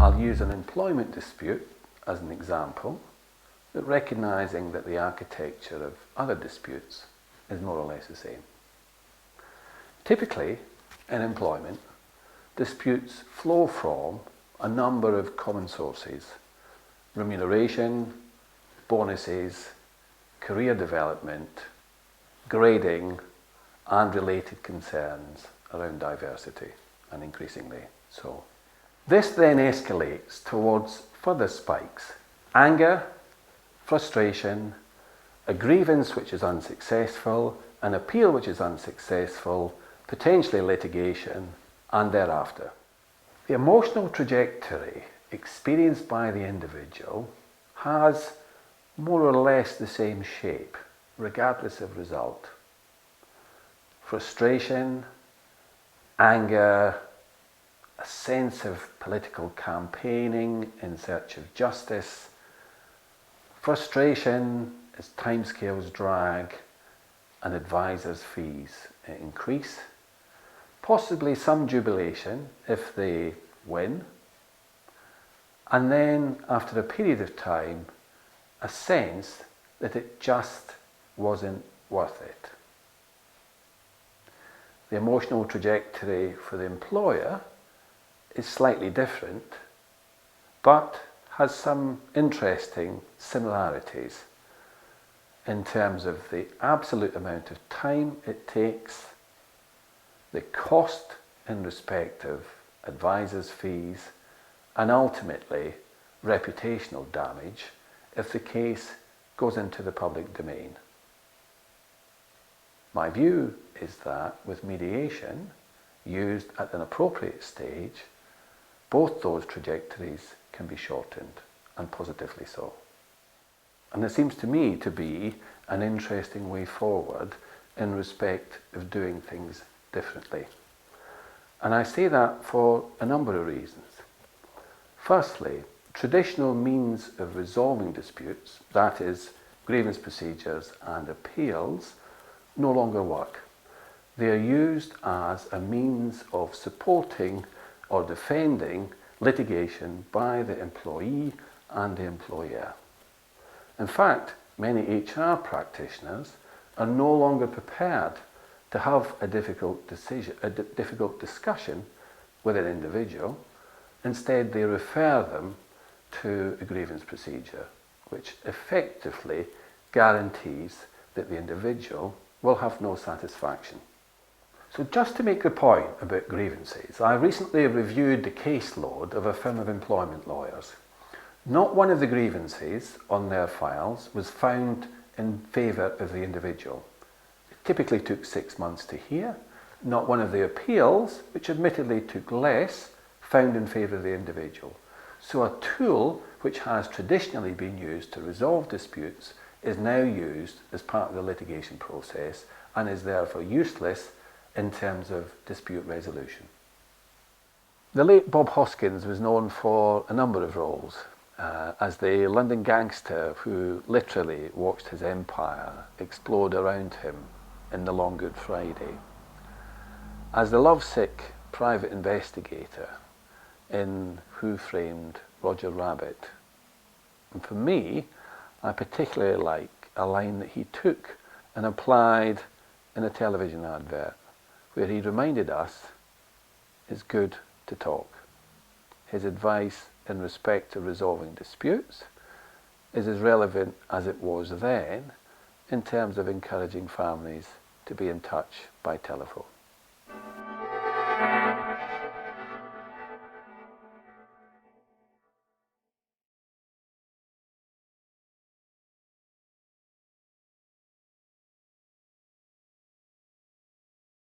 I'll use an employment dispute as an example, but recognising that the architecture of other disputes is more or less the same. Typically, in employment, disputes flow from a number of common sources: remuneration, bonuses, career development, grading, and related concerns around diversity, and increasingly so. This then escalates towards further spikes: anger, frustration, a grievance which is unsuccessful, an appeal which is unsuccessful, potentially litigation, and thereafter. The emotional trajectory experienced by the individual has more or less the same shape, regardless of result. Frustration, anger, a sense of political campaigning in search of justice, frustration as timescales drag and advisors' fees increase, possibly some jubilation if they win, and then after a period of time, a sense that it just wasn't worth it. The emotional trajectory for the employer is slightly different, but has some interesting similarities in terms of the absolute amount of time it takes, the cost in respect of advisors' fees, and ultimately reputational damage if the case goes into the public domain. My view is that with mediation, used at an appropriate stage, both those trajectories can be shortened, and positively so. And it seems to me to be an interesting way forward in respect of doing things differently. And I say that for a number of reasons. Firstly, traditional means of resolving disputes, that is, grievance procedures and appeals, no longer work. They are used as a means of supporting or defending litigation by the employee and the employer. In fact, many HR practitioners are no longer prepared to have a difficult discussion with an individual. Instead, they refer them to a grievance procedure, which effectively guarantees that the individual will have no satisfaction. So just to make the point about grievances, I recently reviewed the caseload of a firm of employment lawyers. Not one of the grievances on their files was found in favour of the individual. It typically took 6 months to hear. Not one of the appeals, which admittedly took less, found in favour of the individual. So a tool which has traditionally been used to resolve disputes is now used as part of the litigation process and is therefore useless in terms of dispute resolution. The late Bob Hoskins was known for a number of roles as the London gangster who literally watched his empire explode around him in The Long Good Friday, as the lovesick private investigator in Who Framed Roger Rabbit. And for me, I particularly like a line that he took and applied in a television advert, where he reminded us it's good to talk. His advice in respect to resolving disputes is as relevant as it was then in terms of encouraging families to be in touch by telephone.